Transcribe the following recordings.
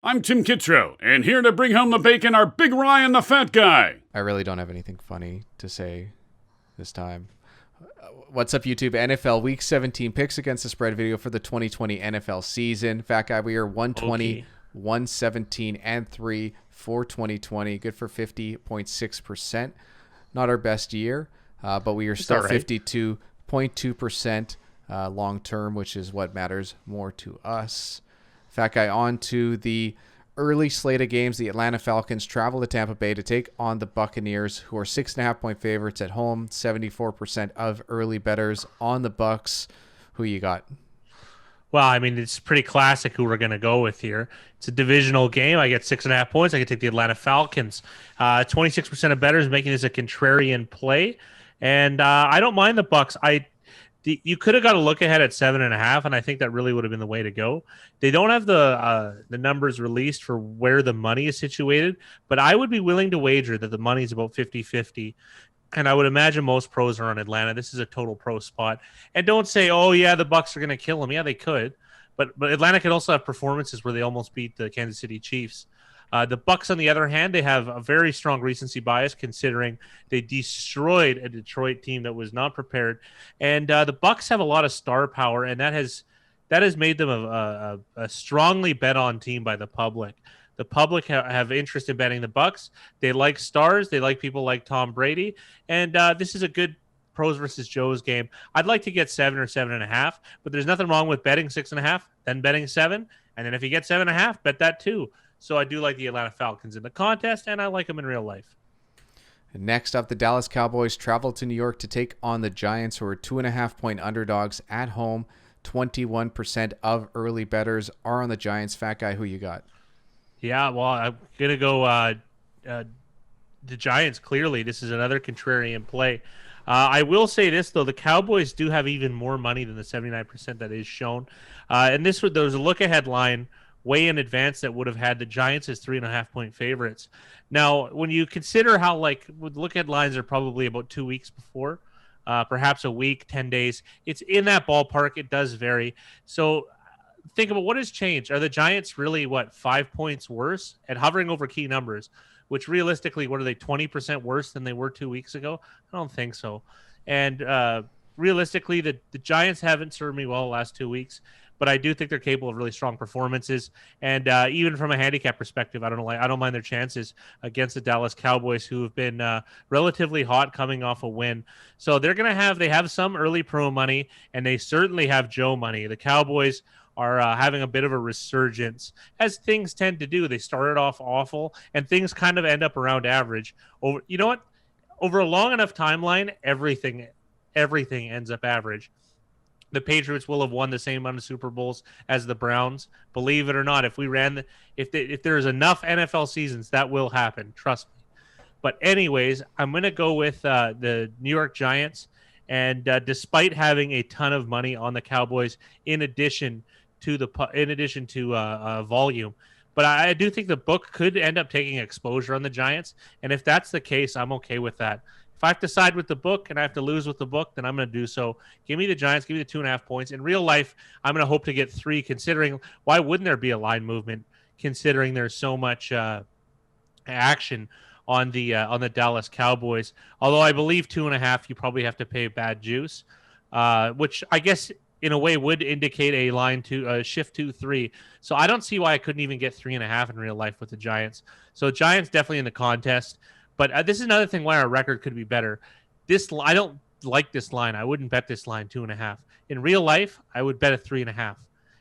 I'm Tim Kittro, and here to bring home the bacon are Big Ryan the Fat Guy. I really don't have anything funny to say this time. What's up, YouTube? NFL Week 17 picks against the spread video for the 2020 NFL season. Fat Guy, we are 120, 117, and 3 for 2020. Good for 50.6%. Not our best year, but we are still 52.2% long term, which is what matters more to us. Fat Guy, on to the early slate of games. The Atlanta Falcons travel to Tampa Bay to take on the Buccaneers, who are 6.5-point favorites at home. 74% of early bettors on the Bucs. Who you got? Well, I mean, it's pretty classic who we're going to go with here. It's a divisional game. I get 6.5 points. I can take the Atlanta Falcons. 26% of bettors making this a contrarian play. And I don't mind the Bucs. You could have got a look ahead at 7.5, and I think that really would have been the way to go. They don't have the numbers released for where the money is situated, but I would be willing to wager that the money is about 50-50. And I would imagine most pros are on Atlanta. This is a total pro spot. And don't say, oh, yeah, the Bucs are going to kill them. Yeah, they could. But Atlanta could also have performances where they almost beat the Kansas City Chiefs. The Bucs, on the other hand, they have a very strong recency bias considering they destroyed a Detroit team that was not prepared. And the Bucs have a lot of star power, and that has made them a strongly bet on team by the public. The public have interest in betting the Bucs. They like stars. They like people like Tom Brady. And this is a good pros versus Joes game. I'd like to get 7 or 7.5, but there's nothing wrong with betting 6.5, then betting 7. And then if you get 7.5, bet that too. So I do like the Atlanta Falcons in the contest, and I like them in real life. And next up, the Dallas Cowboys travel to New York to take on the Giants, who are 2.5-point underdogs at home. 21% of early bettors are on the Giants. Fat Guy, who you got? Yeah, well, I'm going to go the Giants, clearly. This is another contrarian play. I will say this, though. The Cowboys do have even more money than the 79% that is shown. And there was a look-ahead line way in advance that would have had the Giants as 3.5-point favorites. Now, when you consider how, look-ahead lines are probably about 2 weeks before, perhaps a week, 10 days, it's in that ballpark. It does vary. So think about what has changed. Are the Giants really, 5 points worse at hovering over key numbers, which realistically, what are they, 20% worse than they were 2 weeks ago? I don't think so. And realistically, the Giants haven't served me well the last 2 weeks, but I do think they're capable of really strong performances. And even from a handicap perspective, I don't mind their chances against the Dallas Cowboys, who have been relatively hot coming off a win. So they have some early pro money, and they certainly have Joe money. The Cowboys are having a bit of a resurgence, as things tend to do. They started off awful, and things kind of end up around average. Over a long enough timeline, everything ends up average. The Patriots will have won the same amount of Super Bowls as the Browns. Believe it or not, if there's enough NFL seasons, that will happen. Trust me. But anyways, I'm going to go with the New York Giants. And despite having a ton of money on the Cowboys, in addition to volume, but I do think the book could end up taking exposure on the Giants. And if that's the case, I'm okay with that. If I have to side with the book and I have to lose with the book, then I'm going to do so. Give me the Giants. Give me the 2.5 points. In real life, I'm going to hope to get 3, considering why wouldn't there be a line movement, considering there's so much action on the Dallas Cowboys. Although I believe 2.5, you probably have to pay bad juice, which I guess in a way would indicate a line to shift 2-3. So I don't see why I couldn't even get 3.5 in real life with the Giants. So Giants definitely in the contest. But this is another thing why our record could be better. I don't like this line. I wouldn't bet this line 2.5. In real life, I would bet a 3.5.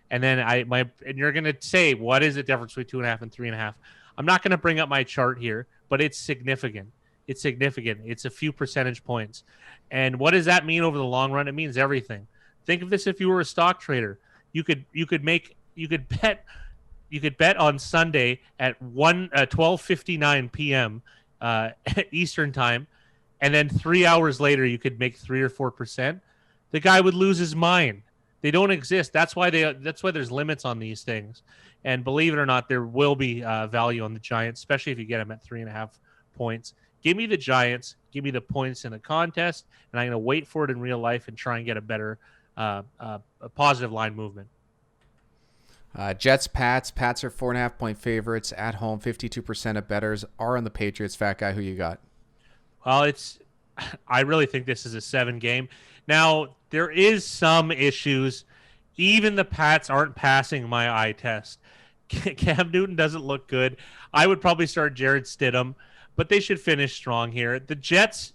And then and you're gonna say, what is the difference between 2.5 and 3.5? I'm not gonna bring up my chart here, but it's significant. It's significant. It's a few percentage points. And what does that mean over the long run? It means everything. Think of this if you were a stock trader. You could bet on Sunday at 12:59 p.m. Eastern time, and then 3 hours later you could make 3 or 4%. The guy would lose his mind. They don't exist. That's why there's limits on these things. And believe it or not, there will be value on the Giants, especially if you get them at 3.5 points. Give me the Giants. Give me the points in the contest, and I'm going to wait for it in real life and try and get a better a positive line movement. Jets, Pats. Pats are 4.5-point favorites at home. 52% of bettors are on the Patriots. Fat guy, who you got? Well, I really think this is a 7 game. Now, there is some issues. Even the Pats aren't passing my eye test. Cam Newton doesn't look good. I would probably start Jared Stidham, but they should finish strong here. The Jets,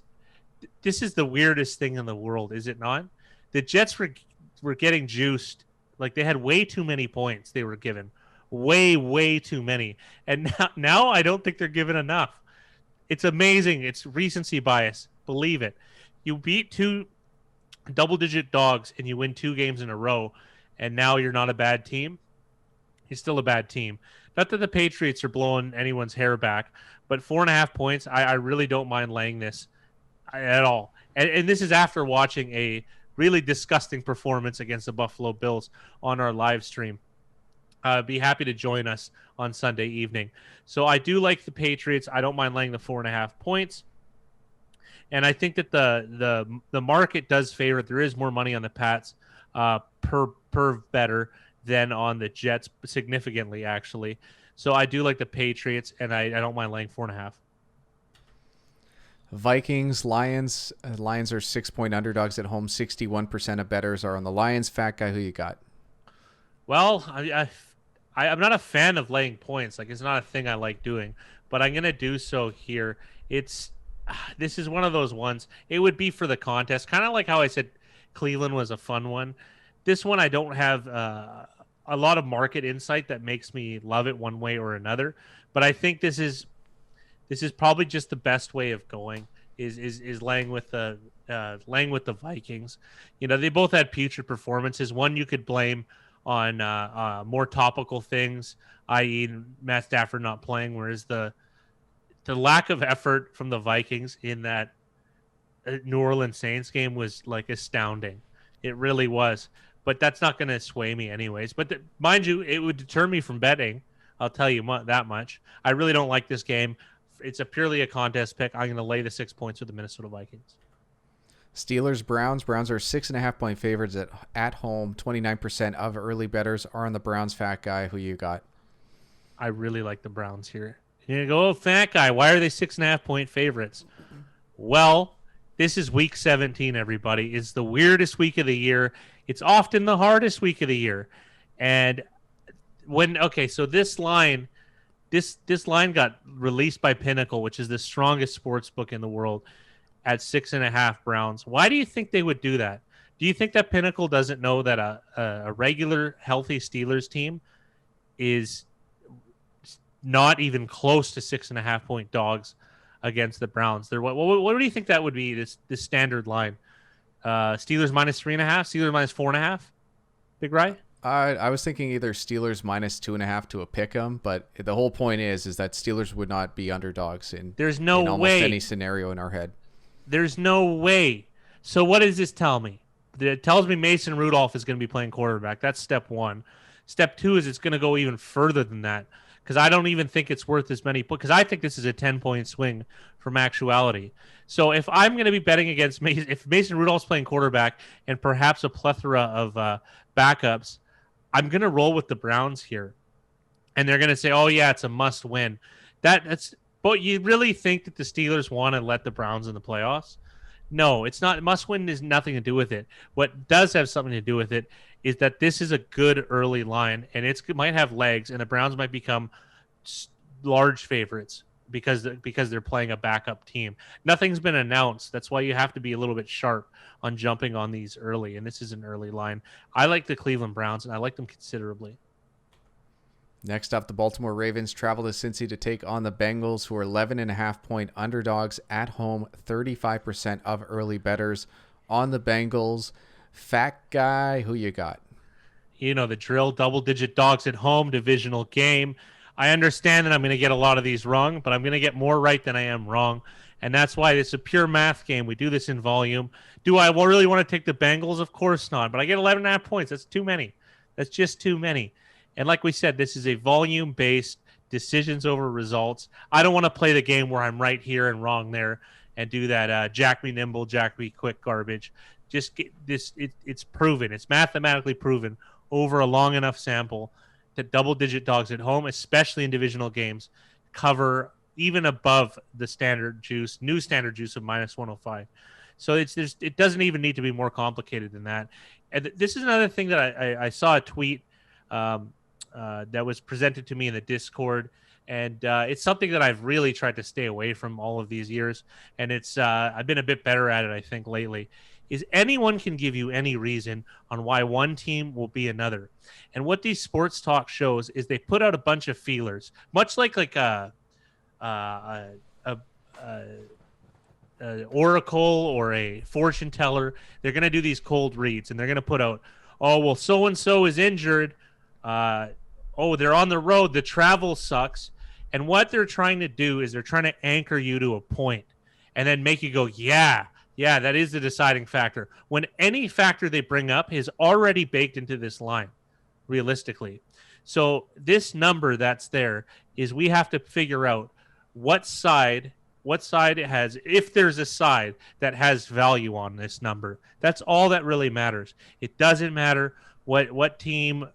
this is the weirdest thing in the world, is it not? The Jets were getting juiced. Like, they had way too many points they were given. Way too many. And now I don't think they're given enough. It's amazing. It's recency bias. Believe it. You beat 2 double-digit dogs and you win 2 games in a row, and now you're not a bad team. He's still a bad team. Not that the Patriots are blowing anyone's hair back, but 4.5 points, I really don't mind laying this at all. And this is after watching a really disgusting performance against the Buffalo Bills on our live stream. Be happy to join us on Sunday evening. So I do like the Patriots. I don't mind laying the 4.5 points. And I think that the market does favor it. There is more money on the Pats per better than on the Jets, significantly, actually. So I do like the Patriots, and I don't mind laying 4.5. Vikings, Lions. Lions are 6-point underdogs at home. 61% of bettors are on the Lions. Fat guy, who you got? Well, I'm not a fan of laying points. Like, it's not a thing I like doing, but I'm going to do so here. This is one of those ones. It would be for the contest, kind of like how I said Cleveland was a fun one. This one I don't have a lot of market insight that makes me love it one way or another, but I think this is probably just the best way of going is laying with the Vikings. You know, they both had putrid performances. One you could blame on more topical things, i.e. Matt Stafford not playing, whereas the lack of effort from the Vikings in that New Orleans Saints game was like astounding. It really was. But that's not going to sway me anyways. But mind you, it would deter me from betting. I'll tell you that much. I really don't like this game. It's purely a contest pick. I'm going to lay the 6 points with the Minnesota Vikings. Steelers, Browns. Browns are 6.5-point favorites at home. 29% of early bettors are on the Browns. Fat guy, who you got? I really like the Browns here. You're going to go, oh, fat guy. Why are they 6.5-point favorites? Well, this is week 17, everybody. It's the weirdest week of the year. It's often the hardest week of the year. And so this line got released by Pinnacle, which is the strongest sports book in the world, at 6.5 Browns. Why do you think they would do that? Do you think that Pinnacle doesn't know that a regular, healthy Steelers team is not even close to 6.5-point dogs against the Browns? What do you think that would be, this standard line? Steelers minus 3.5, Steelers minus 4.5? Big Rye? I was thinking either Steelers minus 2.5 to a pick 'em, but the whole point is that Steelers would not be underdogs in almost any scenario in our head. There's no way. So what does this tell me? It tells me Mason Rudolph is going to be playing quarterback. That's step 1. Step 2 is it's going to go even further than that, because I don't even think it's worth as many points, because I think this is a 10-point swing from actuality. So if I'm going to be betting against Mason, if Mason Rudolph's playing quarterback and perhaps a plethora of backups, I'm going to roll with the Browns here. And they're going to say, oh, yeah, it's a must win. But you really think that the Steelers want to let the Browns in the playoffs? No, it's not. Must win has nothing to do with it. What does have something to do with it is that this is a good early line, and it might have legs, and the Browns might become large favorites because they're playing a backup team. Nothing's been announced. That's why you have to be a little bit sharp on jumping on these early, and this is an early line. I like the Cleveland Browns, and I like them considerably. Next up, the Baltimore Ravens travel to Cincy to take on the Bengals, who are 11.5-point underdogs at home. 35% of early bettors on the Bengals. Fat guy, who you got? You know the drill. Double-digit dogs at home, divisional game. I understand that I'm going to get a lot of these wrong, but I'm going to get more right than I am wrong. And that's why it's a pure math game. We do this in volume. Do I really want to take the Bengals? Of course not. But I get 11.5 points. That's too many. That's just too many. And like we said, this is a volume-based decisions over results. I don't want to play the game where I'm right here and wrong there and do that jack me nimble, jack me quick garbage. Just get this. It's proven. It's mathematically proven over a long enough sample that double-digit dogs at home, especially in divisional games, cover even above the new standard juice of -105. So it doesn't even need to be more complicated than that. And this is another thing that I saw a tweet that was presented to me in the Discord, and it's something that I've really tried to stay away from all of these years, and I've been a bit better at it, I think, lately. Is anyone can give you any reason on why one team will be another. And what these sports talk shows is they put out a bunch of feelers, much like a oracle or a fortune teller. They're going to do these cold reads, and they're going to put out, oh, well, so-and-so is injured. Oh, they're on the road. The travel sucks. And what they're trying to do is they're trying to anchor you to a point and then make you go, yeah, that is the deciding factor. When any factor they bring up is already baked into this line, realistically. So this number that's there is we have to figure out what side it has, if there's a side that has value on this number. That's all that really matters. It doesn't matter what team,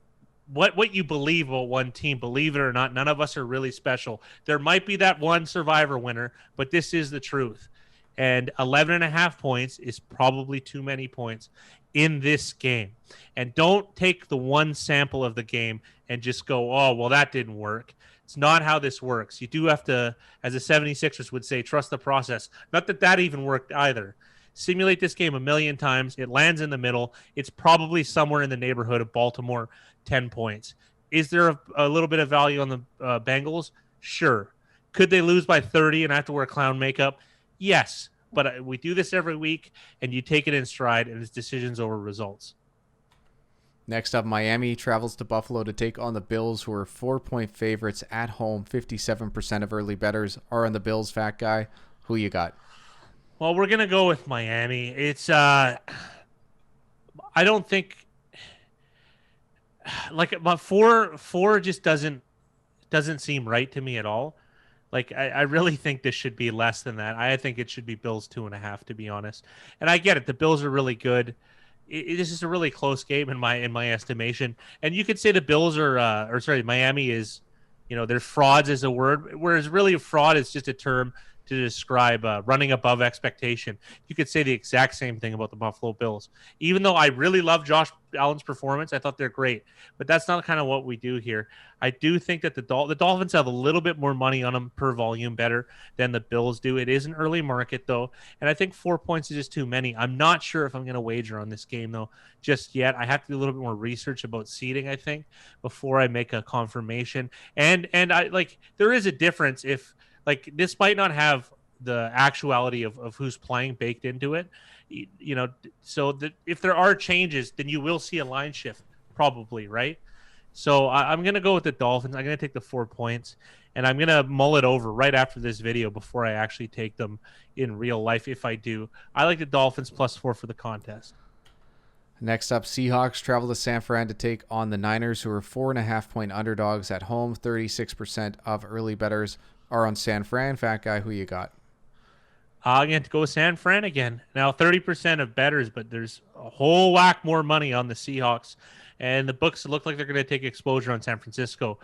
what you believe about one team. Believe it or not, none of us are really special. There might be that one survivor winner, but this is the truth. And 11.5 points is probably too many points in this game. And don't take the one sample of the game and just go, oh, well, that didn't work. It's not how this works. You do have to, as the 76ers would say, trust the process. Not that even worked either. Simulate this game a million times. It lands in the middle. It's probably somewhere in the neighborhood of Baltimore, 10 points. Is there a little bit of value on the Bengals? Sure. Could they lose by 30 and have to wear clown makeup? Yes. But we do this every week, and you take it in stride, and it's decisions over results. Next up, Miami travels to Buffalo to take on the Bills, who are 4-point favorites at home. 57% of early bettors are on the Bills, fat guy. Who you got? Well, we're going to go with Miami. It's I don't think but four just doesn't seem right to me at all. Like, I really think this should be less than that. I think it should be Bills 2.5, to be honest. And I get it. The Bills are really good. This is a really close game in my estimation. And you could say the Bills Miami is, there's frauds as a word, whereas really fraud is just a term to describe running above expectation. You could say the exact same thing about the Buffalo Bills. Even though I really love Josh Allen's performance, I thought they're great. But that's not kind of what we do here. I do think that the Dolphins have a little bit more money on them per volume better than the Bills do. It is an early market, though, and I think 4 points is just too many. I'm not sure if I'm going to wager on this game, though, just yet. I have to do a little bit more research about seeding, I think, before I make a confirmation. And there is a difference if – this might not have the actuality of who's playing baked into it, so that if there are changes, then you will see a line shift probably, right? So I'm going to go with the Dolphins. I'm going to take the 4 points, and I'm going to mull it over right after this video before I actually take them in real life. If I do, I like the Dolphins +4 for the contest. Next up, Seahawks travel to San Fran to take on the Niners, who are 4.5-point underdogs at home. 36% of early bettors are on San Fran. Fat guy, who you got? I'm going to go with San Fran again. Now, 30% of bettors, but there's a whole whack more money on the Seahawks. And the books look like they're going to take exposure on San Francisco.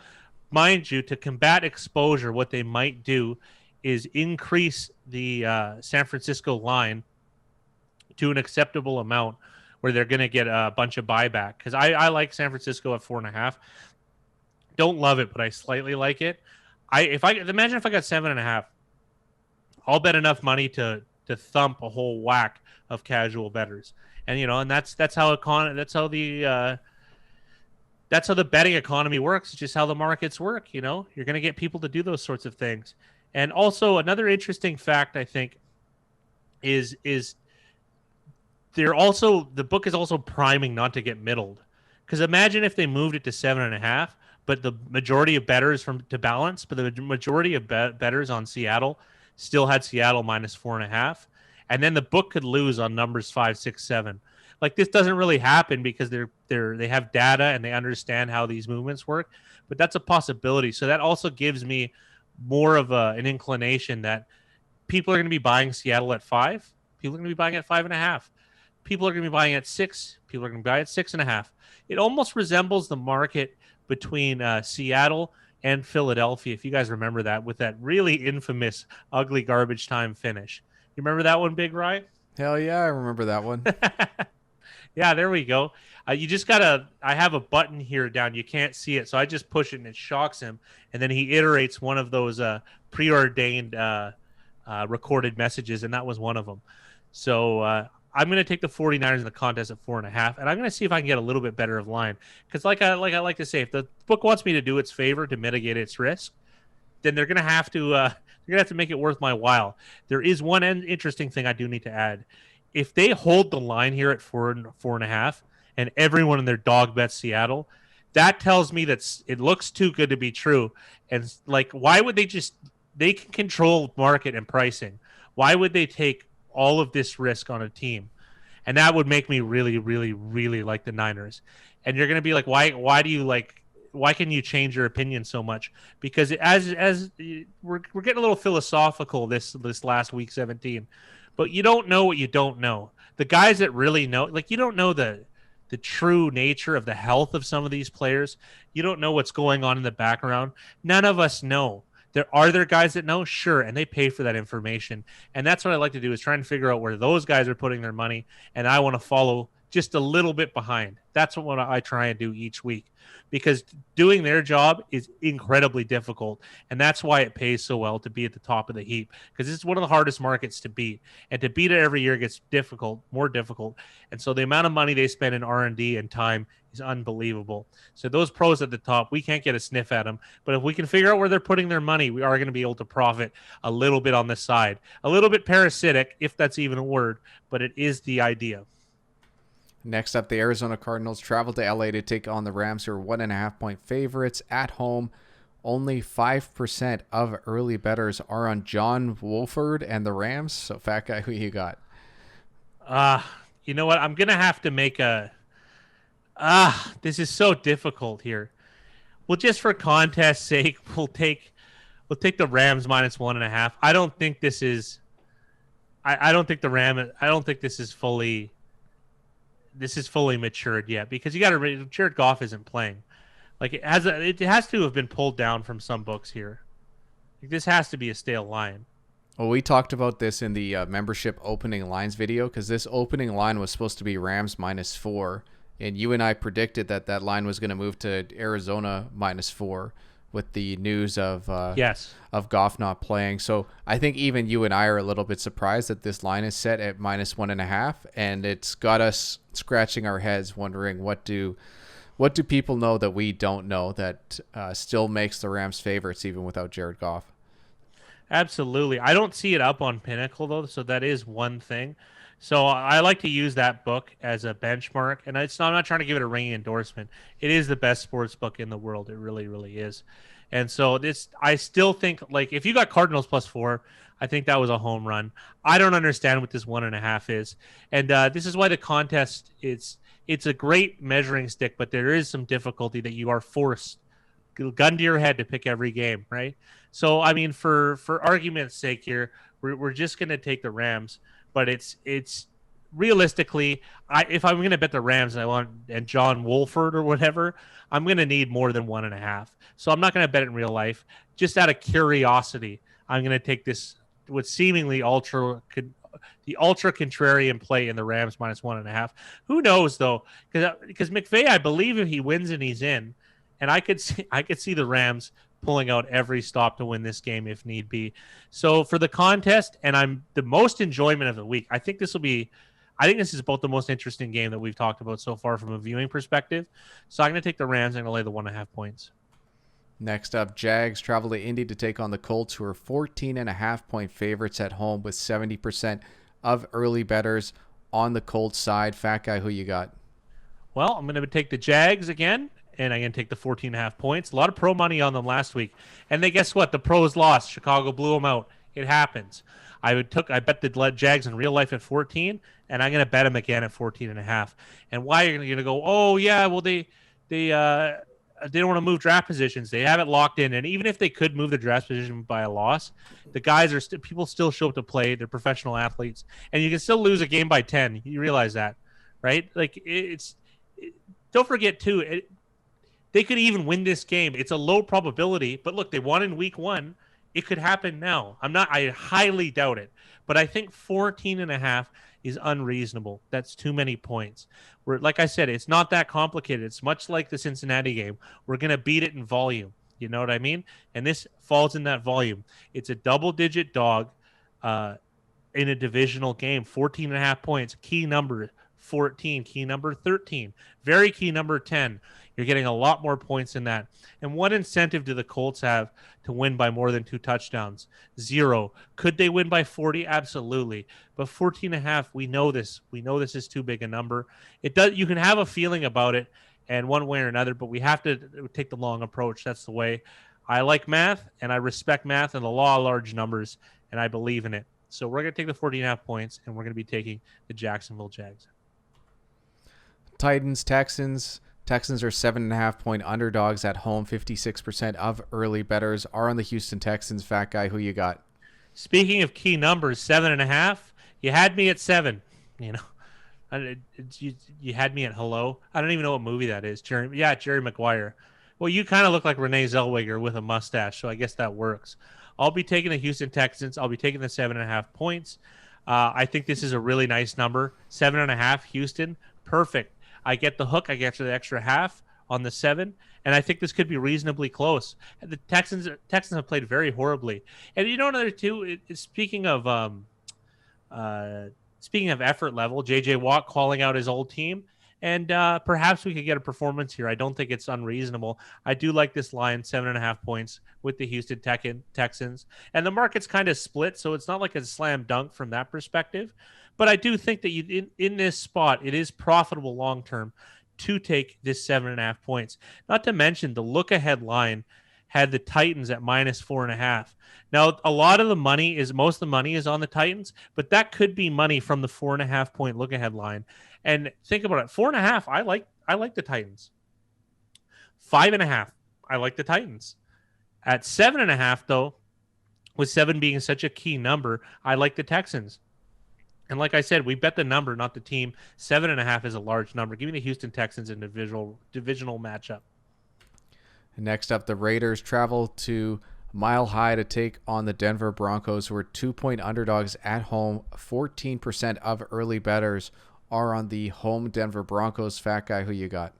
Mind you, to combat exposure, what they might do is increase the San Francisco line to an acceptable amount where they're going to get a bunch of buyback. Because I like San Francisco at 4.5. Don't love it, but I slightly like it. Imagine if I got 7.5, I'll bet enough money to thump a whole whack of casual bettors, and that's how the betting economy works. It's just how the markets work. You're going to get people to do those sorts of things. And also another interesting fact, I think, is the book is also priming not to get middled, because imagine if they moved it to 7.5. But the majority of bettors to balance, but the majority of bettors on Seattle still had Seattle -4.5, and then the book could lose on numbers 5, 6, 7. Like, this doesn't really happen because they have data and they understand how these movements work, but that's a possibility. So that also gives me more of an inclination that people are going to be buying Seattle at 5. People are going to be buying at 5.5. People are going to be buying at 6. People are going to buy at 6.5. It almost resembles the market between Seattle and Philadelphia, if you guys remember that, with that really infamous ugly garbage time finish. You remember that one, Big Ryan? Hell yeah, I remember that one. Yeah, there we go. You just gotta. I have a button here down. You can't see it, so I just push it and it shocks him, and then he iterates one of those preordained recorded messages, and that was one of them. So I'm going to take the 49ers in the contest at 4.5, and I'm going to see if I can get a little bit better of line. Because like I like to say, if the book wants me to do its favor to mitigate its risk, then they're going to have to make it worth my while. There is one interesting thing I do need to add. If they hold the line here at 4.5, and everyone in their dog bets Seattle, that tells me that it looks too good to be true. And like, why would they can control market and pricing. Why would they take all of this risk on a team? And that would make me really, really, really like the Niners. And you're going to be like, why can you change your opinion so much? Because as we're getting a little philosophical this last week 17, but you don't know what you don't know. The guys that really know, like, you don't know the true nature of the health of some of these players. You don't know what's going on in the background. None of us know. Are there guys that know? Sure, and they pay for that information. And that's what I like to do, is try and figure out where those guys are putting their money, and I want to follow just a little bit behind. That's what I try and do each week, because doing their job is incredibly difficult, and that's why it pays so well to be at the top of the heap, because it's one of the hardest markets to beat, and to beat it every year gets more difficult. And so the amount of money they spend in R&D and time is unbelievable. So those pros at the top, we can't get a sniff at them, but if we can figure out where they're putting their money, we are going to be able to profit a little bit on this side. A little bit parasitic, if that's even a word, but it is the idea. Next up, the Arizona Cardinals travel to LA to take on the Rams, who are 1.5-point favorites at home. Only 5% of early bettors are on John Wolford and the Rams. So, Fat Guy, who you got? You know what? I'm going to have to make this is so difficult here. Well, just for contest's sake, we'll take the Rams minus 1.5. I don't think this is fully matured yet, because Jared Goff isn't playing. Like, it has to have been pulled down from some books here. Like, this has to be a stale line. Well, we talked about this in the membership opening lines video, because this opening line was supposed to be Rams -4, and you and I predicted that line was going to move to Arizona -4 with the news of Goff not playing. So I think even you and I are a little bit surprised that this line is set at -1.5, and it's got us scratching our heads wondering what do people know that we don't know that still makes the Rams favorites even without Jared Goff. Absolutely. I don't see it up on Pinnacle, though, so that is one thing. So I like to use that book as a benchmark, and I'm not trying to give it a ringing endorsement. It is the best sports book in the world. It really, really is. And so I still think, like, if you got Cardinals +4, I think that was a home run. I don't understand what this 1.5 is. And this is why the contest, it's a great measuring stick, but there is some difficulty that you are forced, gun to your head, to pick every game, right? So, I mean, for argument's sake here, we're just going to take the Rams. But it's realistically, if I'm going to bet the Rams and John Wolford or whatever, I'm going to need more than 1.5. So I'm not going to bet it in real life. Just out of curiosity, I'm going to take this with seemingly the ultra contrarian play in the Rams -1.5. Who knows though? Because McVay, I believe if he wins and he's in, and I could see the Rams pulling out every stop to win this game if need be. So for the contest, and I'm the most enjoyment of the week, I think this is about the most interesting game that we've talked about so far from a viewing perspective. So I'm going to take the Rams. I'm going to lay the 1.5 points. Next up, Jags travel to Indy to take on the Colts, who are 14.5-point favorites at home with 70% of early bettors on the Colts side. Fat Guy, who you got? Well, I'm going to take the Jags again, and I'm going to take the 14.5 points. A lot of pro money on them last week. And guess what? The pros lost. Chicago blew them out. It happens. I bet the Jags in real life at 14, and I'm going to bet them again at 14.5. And why are you going to go, oh, yeah, well, they don't want to move draft positions. They have it locked in. And even if they could move the draft position by a loss, the guys people still show up to play. They're professional athletes. And you can still lose a game by 10. You realize that, right? Like, don't forget, too, They could even win this game. It's a low probability, but look, they won in week 1. It could happen now. I highly doubt it, but I think 14.5 is unreasonable. That's too many points. Like I said, it's not that complicated. It's much like the Cincinnati game. We're going to beat it in volume. You know what I mean? And this falls in that volume. It's a double-digit dog in a divisional game. 14.5 points. Key number 14. Key number 13. Very key number 10. You're getting a lot more points than that. And what incentive do the Colts have to win by more than 2 touchdowns? 0. Could they win by 40? Absolutely. But 14.5, we know this. We know this is too big a number. It does. You can have a feeling about it, and one way or another, but we have to take the long approach. That's the way. I like math, and I respect math and the law of large numbers, and I believe in it. So we're going to take the 14.5 points, and we're going to be taking the Jacksonville Jags. Titans, Texans. Texans are 7.5-point underdogs at home. 56% of early bettors are on the Houston Texans. Fat guy, who you got? Speaking of key numbers, 7.5. You had me at 7. You know, you had me at hello. I don't even know what movie that is. Jerry Maguire. Well, you kind of look like Renee Zellweger with a mustache, so I guess that works. I'll be taking the Houston Texans. I'll be taking the 7.5 points. I think this is a really nice number. 7.5, Houston, perfect. I get the hook. I get the extra half on the 7, and I think this could be reasonably close. The Texans have played very horribly, and you know another too. Speaking of effort level, J.J. Watt calling out his old team, and perhaps we could get a performance here. I don't think it's unreasonable. I do like this line, 7.5 points with the Houston Texans, and the market's kind of split, so it's not like a slam dunk from that perspective. But I do think that in this spot, it is profitable long-term to take this 7.5 points. Not to mention the look-ahead line had the Titans at -4.5. Now, most of the money is on the Titans, but that could be money from the 4.5-point look-ahead line. And think about it, 4.5, I like the Titans. 5.5, I like the Titans. At 7.5, though, with 7 being such a key number, I like the Texans. And like I said, we bet the number, not the team. 7.5 is a large number. Give me the Houston Texans in divisional matchup. Next up, the Raiders travel to Mile High to take on the Denver Broncos, who are 2-point underdogs at home. 14% of early bettors are on the home Denver Broncos. Fat guy, who you got?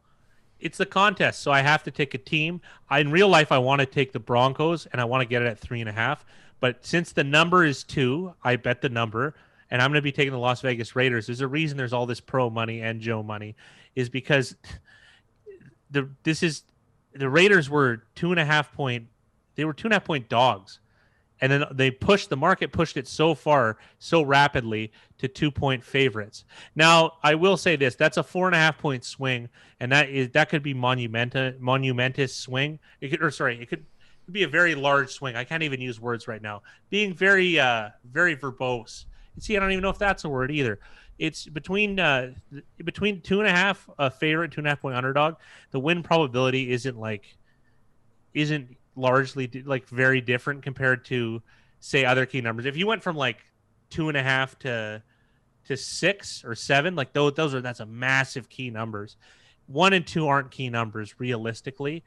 It's the contest, so I have to take a team. In real life, I want to take the Broncos, and I want to get it at 3.5. But since the number is 2, I bet the number. And I'm going to be taking the Las Vegas Raiders. There's a reason there's all this pro money and Joe money, is because the Raiders were 2.5 point. They were 2.5 point dogs, and then the market pushed it so far, so rapidly to 2-point favorites. Now, I will say this: that's a 4.5 point swing, and that could be monumentous swing. It could be a very large swing. I can't even use words right now. Being very verbose. See, I don't even know if that's a word either. It's between 2.5 favorite, 2.5 point underdog. The win probability isn't largely like very different compared to, say, other key numbers. If you went from like 2.5 to 6 or 7, like that's a massive key numbers. 1 and 2 aren't key numbers realistically.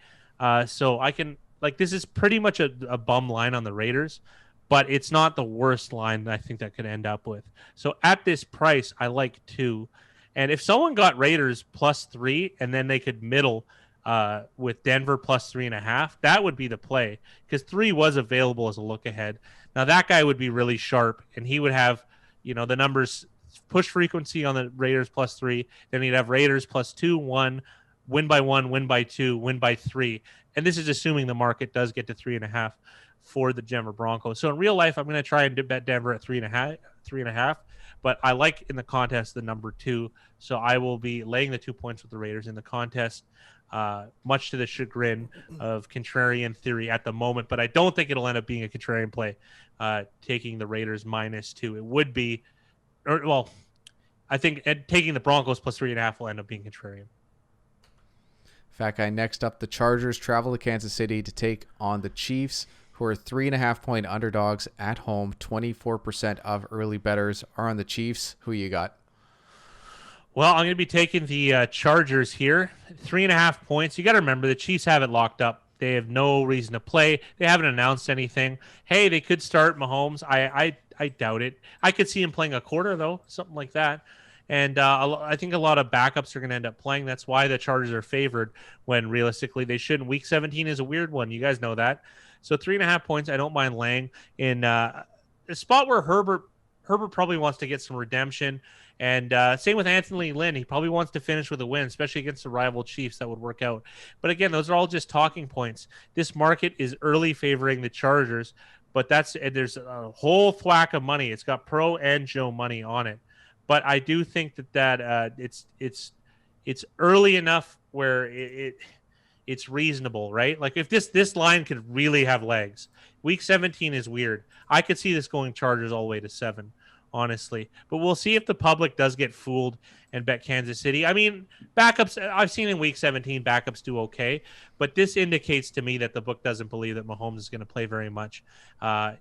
So I can this is pretty much a bum line on the Raiders. But it's not the worst line that I think that could end up with. So at this price, I like 2. And if someone got Raiders +3 and then they could middle with Denver +3.5, that would be the play, because 3 was available as a look ahead. Now that guy would be really sharp, and he would have, the numbers push frequency on the Raiders +3. Then he'd have Raiders +2, 1, win by 1, win by 2, win by 3. And this is assuming the market does get to 3.5. For the Denver Broncos. So in real life, I'm going to try and bet Denver at 3.5, but I like in the contest the number 2. So I will be laying the 2 points with the Raiders in the contest, much to the chagrin of contrarian theory at the moment. But I don't think it'll end up being a contrarian play, taking the Raiders -2. It would be, I think taking the Broncos +3.5 will end up being contrarian. Fat guy, next up, the Chargers travel to Kansas City to take on the Chiefs, who are 3.5-point underdogs at home. 24% of early bettors are on the Chiefs. Who you got? Well, I'm going to be taking the Chargers here. 3.5 points. You got to remember the Chiefs have it locked up. They have no reason to play. They haven't announced anything. Hey, they could start Mahomes. I doubt it. I could see him playing a quarter though, something like that. And I think a lot of backups are going to end up playing. That's why the Chargers are favored when realistically they shouldn't. Week 17 is a weird one. You guys know that. So 3.5 points. I don't mind laying in a spot where Herbert probably wants to get some redemption. And same with Anthony Lynn. He probably wants to finish with a win, especially against the rival Chiefs. That would work out. But again, those are all just talking points. This market is early favoring the Chargers, but there's a whole thwack of money. It's got pro and Joe money on it. But I do think that it's early enough where it's reasonable, right? Like if this line could really have legs. Week 17 is weird. I could see this going Chargers all the way to 7. Honestly, but we'll see if the public does get fooled and bet Kansas City. I mean, backups, I've seen in week 17 backups do okay, but this indicates to me that the book doesn't believe that Mahomes is going to play very much,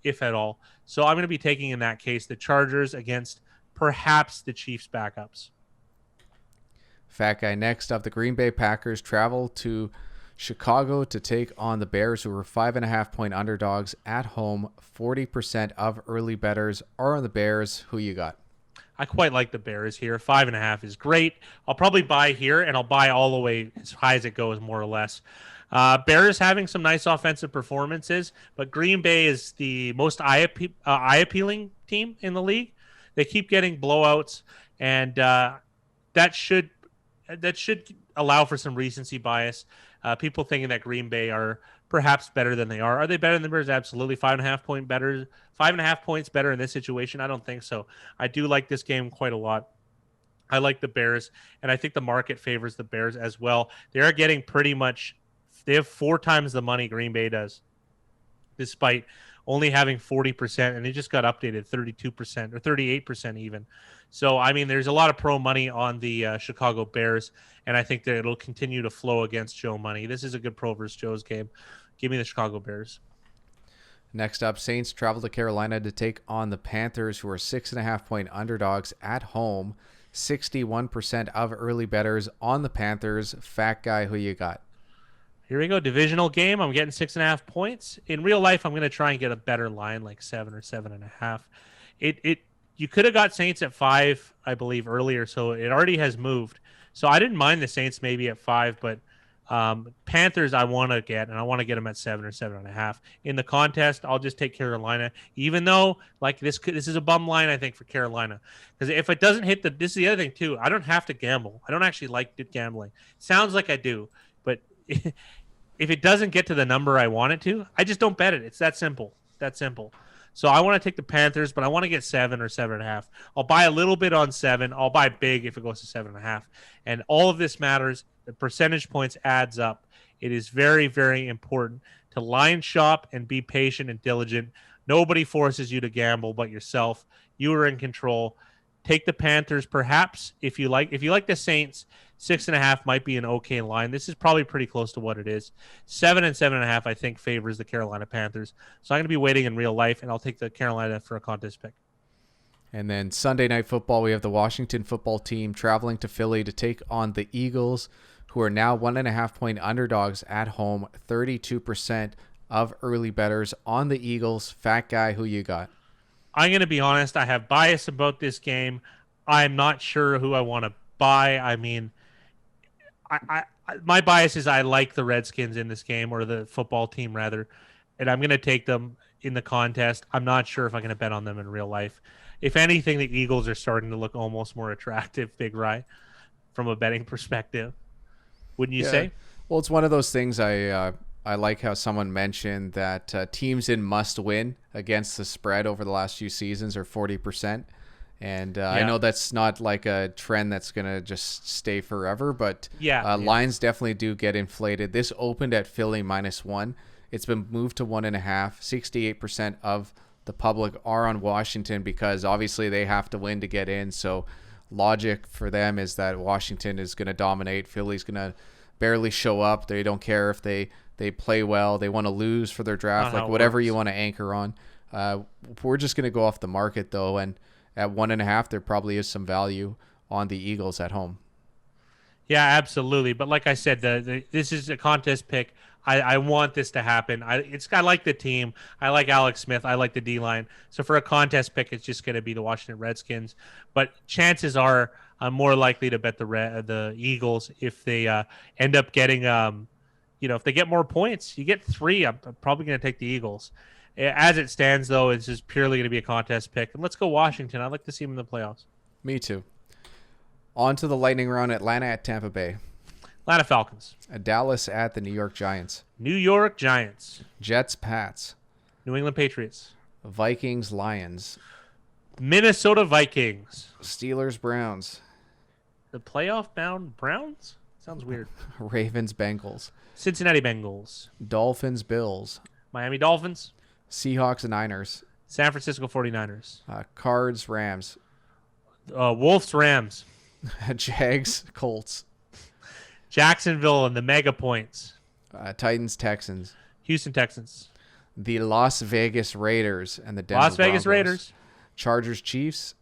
if at all. So I'm going to be taking in that case the Chargers against perhaps the Chiefs backups. Fat guy next up, the Green Bay Packers travel to Chicago to take on the Bears, who were 5.5 point underdogs at home. 40% of early bettors are on the Bears. Who you got? I quite like the Bears here. 5.5 is great. I'll probably buy here, and I'll buy all the way as high as it goes, more or less. Bears having some nice offensive performances, but Green Bay is the most eye-appealing team in the league. They keep getting blowouts, and that should allow for some recency bias. People thinking that Green Bay are perhaps better than they are. Are they better than the Bears? Absolutely. 5.5 points better in this situation? I don't think so. I do like this game quite a lot. I like the Bears, and I think the market favors the Bears as well. They are getting they have 4 times the money Green Bay does, despite only having 40%, and they just got updated 32% or 38% even. So, I mean, there's a lot of pro money on the Chicago Bears, and I think that it'll continue to flow against Joe money. This is a good pro versus Joe's game. Give me the Chicago Bears. Next up, Saints travel to Carolina to take on the Panthers, who are 6.5 point underdogs at home. 61% of early bettors on the Panthers. Fat guy, who you got? Here we go. Divisional game. I'm getting 6.5 points. In real life, I'm going to try and get a better line, like 7 or 7.5. You could have got Saints at 5, I believe, earlier, so it already has moved. So I didn't mind the Saints maybe at 5, but Panthers I want to get, and I want to get them at 7 or 7.5. In the contest, I'll just take Carolina, even though like this is a bum line, I think, for Carolina. Because if it doesn't hit this is the other thing, too. I don't have to gamble. I don't actually like gambling. Sounds like I do, but if it doesn't get to the number I want it to, I just don't bet it. It's that simple. So I want to take the Panthers, but I want to get 7 or 7.5. I'll buy a little bit on 7. I'll buy big if it goes to 7.5. And all of this matters. The percentage points adds up. It is very, very important to line shop and be patient and diligent. Nobody forces you to gamble but yourself. You are in control. Take the Panthers, perhaps, if you like. If you like the Saints, 6.5 might be an okay line. This is probably pretty close to what it is. 7 and 7.5, I think, favors the Carolina Panthers. So I'm going to be waiting in real life, and I'll take the Carolina for a contest pick. And then Sunday Night Football, we have the Washington football team traveling to Philly to take on the Eagles, who are now 1.5 point underdogs at home. 32% of early bettors on the Eagles. Fat guy, who you got? I'm going to be honest. I have bias about this game. I'm not sure who I want to buy. I mean, my bias is I like the Redskins in this game, or the football team rather, and I'm going to take them in the contest. I'm not sure if I'm going to bet on them in real life. If anything, the Eagles are starting to look almost more attractive, Big Rye, from a betting perspective. Wouldn't you say? Well, it's one of those things. I like how someone mentioned that teams in must win against the spread over the last few seasons are 40%. And I know that's not like a trend that's going to just stay forever, but lines definitely do get inflated. This opened at Philly -1. It's been moved to 1.5. 68% of the public are on Washington because obviously they have to win to get in. So logic for them is that Washington is going to dominate. Philly's going to barely show up. They don't care if they play well. They want to lose for their draft, like whatever you want to anchor on. We're just going to go off the market, though, and at 1.5, there probably is some value on the Eagles at home. Yeah, absolutely. But like I said, this is a contest pick. I want this to happen. I like the team. I like Alex Smith. I like the D-line. So for a contest pick, it's just going to be the Washington Redskins. But chances are I'm more likely to bet the Eagles if they end up getting, if they get more points. You get 3, I'm probably going to take the Eagles. As it stands, though, it's just purely going to be a contest pick. And let's go Washington. I'd like to see them in the playoffs. Me too. On to the lightning round. Atlanta at Tampa Bay. Atlanta Falcons. Dallas at the New York Giants. New York Giants. Jets Pats. New England Patriots. Vikings Lions. Minnesota Vikings. Steelers Browns. The playoff-bound Browns? Sounds weird. Ravens Bengals. Cincinnati Bengals. Dolphins Bills. Miami Dolphins. Seahawks Niners. San Francisco 49ers. Cards Rams. Wolves Rams. Jags Colts. Jacksonville and the Mega Points. Titans Texans. Houston Texans. The Las Vegas Raiders and the Denver Las Vegas Broncos. Raiders. Chargers Chiefs.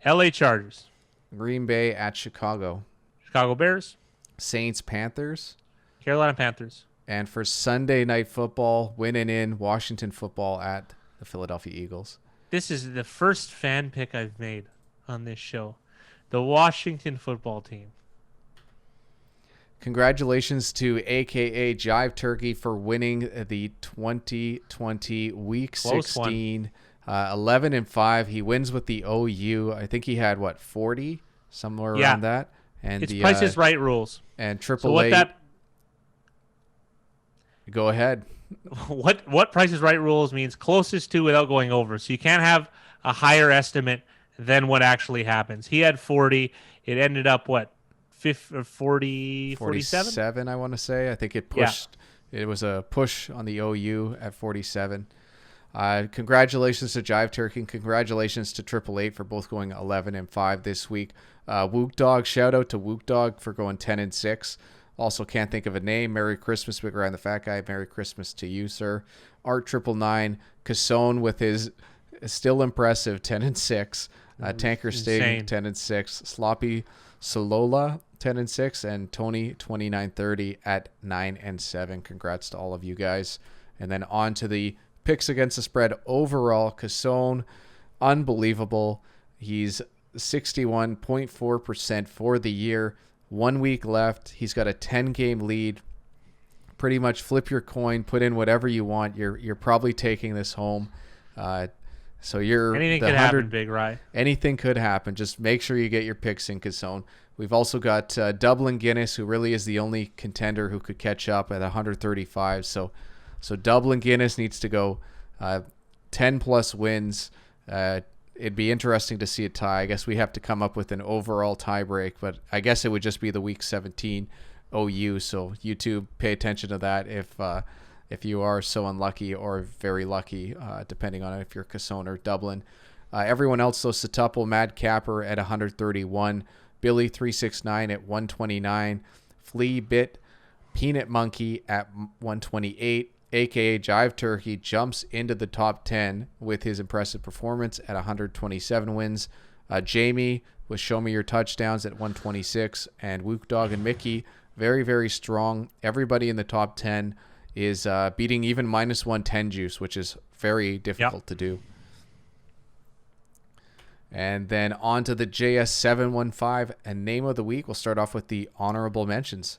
LA Chargers. Green Bay at Chicago. Chicago Bears. Saints Panthers. Carolina Panthers. And for Sunday Night Football, winning in Washington Football at the Philadelphia Eagles. This is the first fan pick I've made on this show. The Washington Football Team. Congratulations to AKA Jive Turkey for winning the 2020 Week 16, 11-5. He wins with the OU. I think he had 40 somewhere around that. And it's Price is Right rules. And go ahead. What Price is Right rules means closest to without going over. So you can't have a higher estimate than what actually happens. He had 40. It ended up 47? 47, I want to say. I think it pushed. Yeah. It was a push on the OU at 47. Congratulations to Jive Turkey and congratulations to 888 for both going 11-5 this week. Wook Dog, shout out to Wook Dog for going 10-6. Also can't think of a name. Merry Christmas, Big Ryan the Fat Guy. Merry Christmas to you, sir. Art 999, Cassone with his still impressive 10-6. Tanker Sting 10-6. Sloppy Solola 10-6, and Tony 2930 at 9-7. Congrats to all of you guys. And then on to the picks against the spread overall. Cassone, unbelievable. He's 61.4% for the year. 1 week left. He's got a 10-game lead. Pretty much flip your coin, put in whatever you want. You're probably taking this home. So you're anything could happen, Big Rye. Anything could happen. Just make sure you get your picks in, Cassone. We've also got Dublin Guinness, who really is the only contender who could catch up at 135. So Dublin Guinness needs to go 10 plus wins. It'd be interesting to see a tie. I guess we have to come up with an overall tie break, but I guess it would just be the Week 17 OU. So you two pay attention to that if you are so unlucky or very lucky, depending on if you're Cassone or Dublin. Everyone else, though, Satuple, Mad Capper at 131, Billy 369 at 129, Flea Bit, Peanut Monkey at 128, aka Jive Turkey jumps into the top 10 with his impressive performance at 127 wins. Jamie with Show Me Your Touchdowns at 126, and Wook Dog and Mickey very, very strong. Everybody in the top 10 is beating even minus 110 juice, which is very difficult to do. And then on to the JS715 and name of the week. We'll start off with the honorable mentions.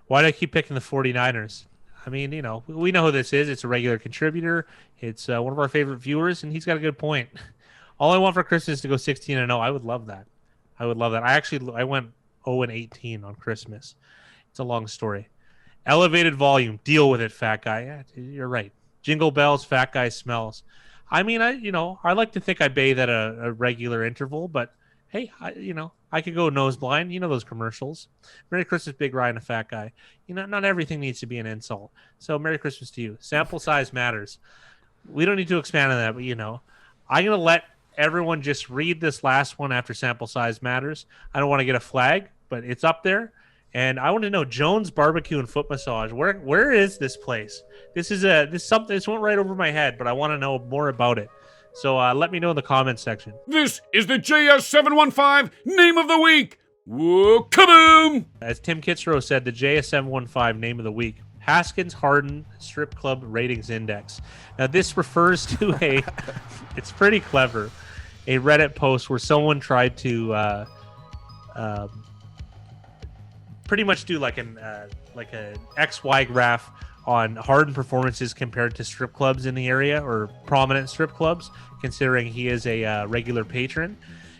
Why do I keep picking the 49ers? I mean, we know who this is. It's a regular contributor. It's one of our favorite viewers, and he's got a good point. All I want for Christmas is to go 16-0. I would love that. I went 0-18 on Christmas. It's a long story. Elevated volume. Deal with it, fat guy. Yeah, you're right. Jingle bells, fat guy smells. I mean, I like to think I bathe at a regular interval, but hey, I could go nose blind. You know those commercials. Merry Christmas, Big Ryan, a fat guy. Not everything needs to be an insult. So Merry Christmas to you. Sample size matters. We don't need to expand on that, but I'm going to let everyone just read this last one after sample size matters. I don't want to get a flag, but it's up there. And I want to know Jones Barbecue and Foot Massage. Where is this place? This went right over my head, but I want to know more about it. So let me know in the comments section. This is the JS715 Name of the Week. Whoa, kaboom! As Tim Kitzrow said, the JS715 Name of the Week, Haskins Harden Strip Club Ratings Index. Now this refers to it's pretty clever, a Reddit post where someone tried to pretty much do like an XY graph on Harden performances compared to strip clubs in the area, or prominent strip clubs, considering he is a regular patron.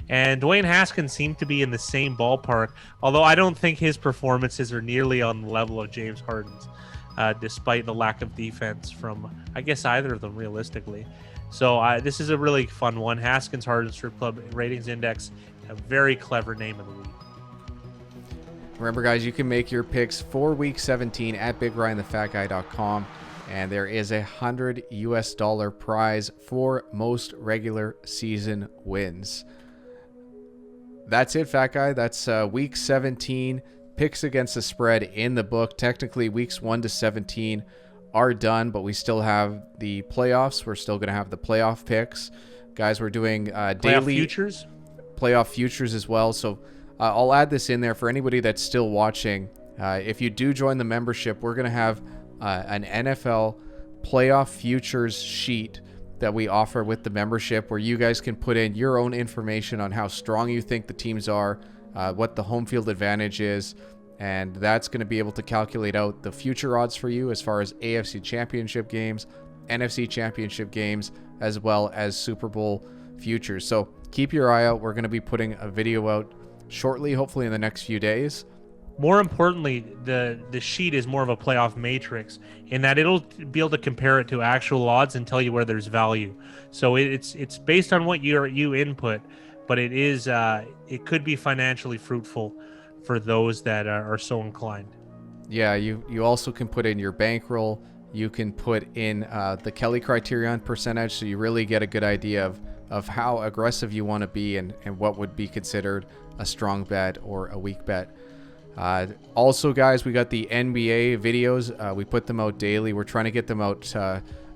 And Dwayne Haskins seemed to be in the same ballpark, although I don't think his performances are nearly on the level of James Harden's, despite the lack of defense from, I guess, either of them realistically. So this is a really fun one. Haskins Harden Strip Club Ratings Index, a very clever name of the week. Remember, guys, you can make your picks for Week 17 at BigRyanTheFatGuy.com, and there is $100 prize for most regular season wins. That's it, Fat Guy. That's Week 17 picks against the spread in the book. Technically, Weeks 1 to 17 are done, but we still have the playoffs. We're still going to have the playoff picks. Guys, we're doing daily playoff futures as well. So I'll add this in there for anybody that's still watching. If you do join the membership, we're going to have an NFL playoff futures sheet that we offer with the membership, where you guys can put in your own information on how strong you think the teams are, what the home field advantage is, and that's going to be able to calculate out the future odds for you as far as AFC Championship games, NFC Championship games, as well as Super Bowl futures. So keep your eye out. We're going to be putting a video out shortly, hopefully in the next few days. More importantly, the sheet is more of a playoff matrix in that it'll be able to compare it to actual odds and tell you where there's value. So it's based on what you input, but it is it could be financially fruitful for those that are so inclined. Yeah, you also can put in your bankroll. You can put in the Kelly criterion percentage, so you really get a good idea of how aggressive you want to be and what would be considered a strong bet or a weak bet. Also, guys, we got the NBA videos. We put them out daily. We're trying to get them out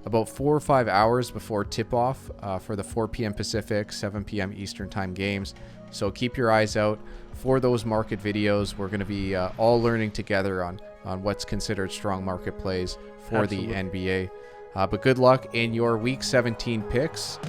about 4 or 5 hours before tip-off for the 4 p.m. Pacific, 7 p.m. Eastern time games. So keep your eyes out for those market videos. We're going to be all learning together on what's considered strong market plays for Absolutely. The NBA. But good luck in your Week 17 picks.